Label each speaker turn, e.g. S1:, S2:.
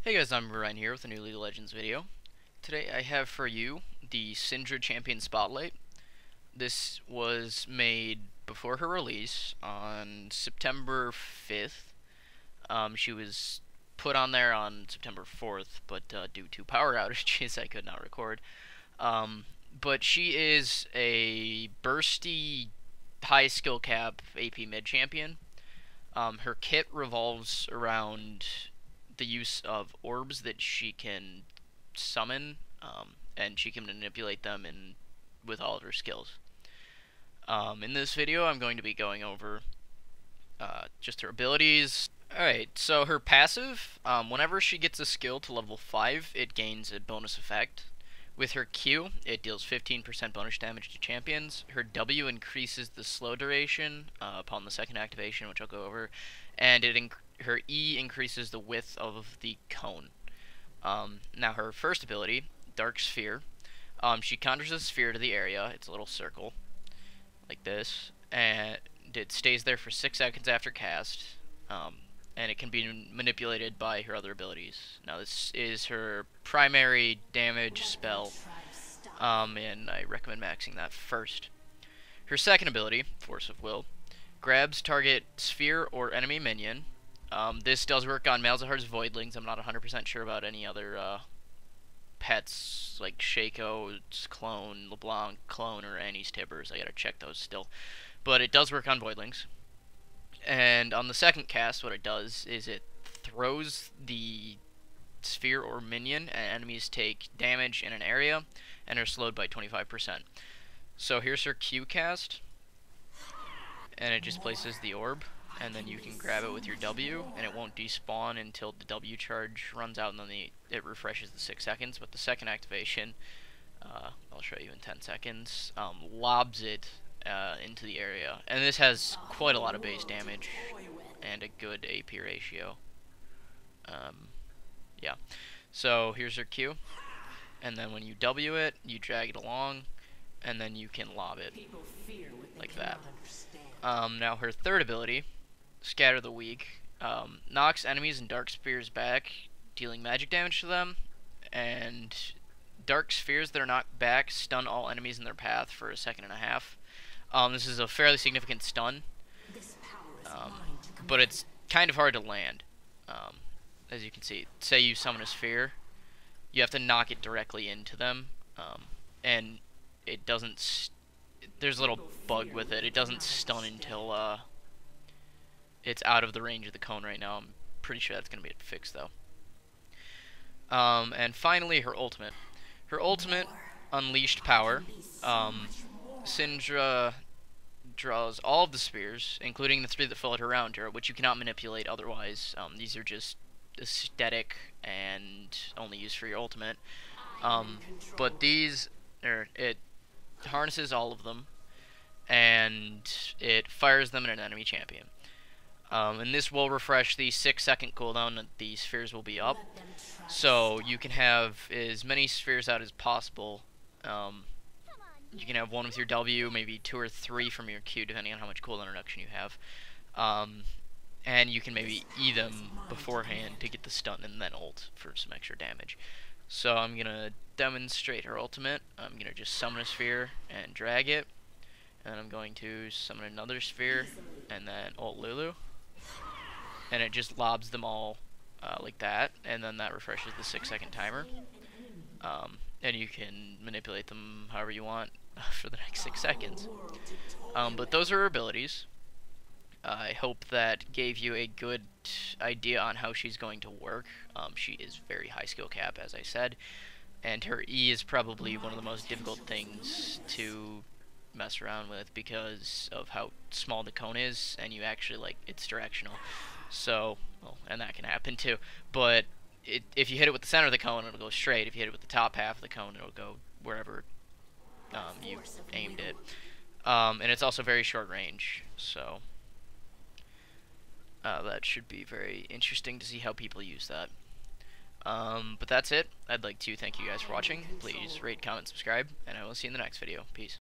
S1: Hey guys, I'm Ryan here with a new League of Legends video. Today I have for you the Syndra Champion Spotlight. This was made before her release on September 5th. She was put on there on September 4th, but due to power outages I could not record. But she is a bursty, high skill cap AP mid champion. Her kit revolves around the use of orbs that she can summon, and she can manipulate them with all of her skills. In this video, I'm going to be going over just her abilities. Alright, so her passive, whenever she gets a skill to level 5, it gains a bonus effect. With her Q, it deals 15% bonus damage to champions. Her W increases the slow duration upon the second activation, which I'll go over, and her E increases the width of the cone. Now her first ability, Dark Sphere, she conjures a sphere to the area. It's a little circle, like this, and it stays there for 6 seconds after cast, and it can be manipulated by her other abilities. Now this is her primary damage spell, and I recommend maxing that first. Her second ability, Force of Will, grabs target sphere or enemy minion. This does work on Malzahar's Voidlings. I'm not 100% sure about any other pets like Shaco's clone, LeBlanc clone, or Annie's Tibbers. I gotta check those still. But it does work on Voidlings. And on the second cast, what it does is it throws the sphere or minion, and enemies take damage in an area and are slowed by 25%. So here's her Q cast, and it just places the orb, and then you can grab it with your W, and it won't despawn until the W charge runs out, and then it refreshes the 6 seconds. But the second activation, I'll show you in 10 seconds, lobs it into the area, and this has quite a lot of base damage and a good AP ratio. Yeah, so here's her Q, and then when you W it, you drag it along, and then you can lob it like that. Now her third ability, Scatter the Weak, knocks enemies and dark spheres back, dealing magic damage to them, and dark spheres that are knocked back stun all enemies in their path for 1.5 seconds. This is a fairly significant stun, but it's kind of hard to land. As you can see, say you summon a sphere, you have to knock it directly into them, and it doesn't. There's a little bug with it. It doesn't stun until it's out of the range of the cone right now. I'm pretty sure that's going to be fixed though. And finally, her ultimate. Her ultimate, Unleashed Power. Syndra draws all of the spheres, including the 3 that followed around her, which you cannot manipulate otherwise. These are just aesthetic and only used for your ultimate. But these, it harnesses all of them, and it fires them at an enemy champion. And this will refresh the 6-second cooldown that the spheres will be up, so you can have as many spheres out as possible. You can have 1 with your W, maybe 2 or 3 from your Q, depending on how much cooldown reduction you have. And you can maybe E them beforehand to get the stun and then ult for some extra damage. So I'm going to demonstrate her ultimate. I'm going to just summon a sphere and drag it. And then I'm going to summon another sphere and then ult Lulu. And it just lobs them all like that. And then that refreshes the 6-second timer. And you can manipulate them however you want for the next 6 seconds. But those are her abilities. I hope that gave you a good idea on how she's going to work. She is very high skill cap, as I said, and her E is probably one of the most difficult things to mess around with because of how small the cone is, and you actually, it's directional. So, well, and that can happen too, but if you hit it with the center of the cone, it'll go straight. If you hit it with the top half of the cone, it'll go wherever you aimed it. And it's also very short range, so that should be very interesting to see how people use that. But that's it. I'd like to thank you guys for watching. Please rate, comment, subscribe, and I will see you in the next video. Peace.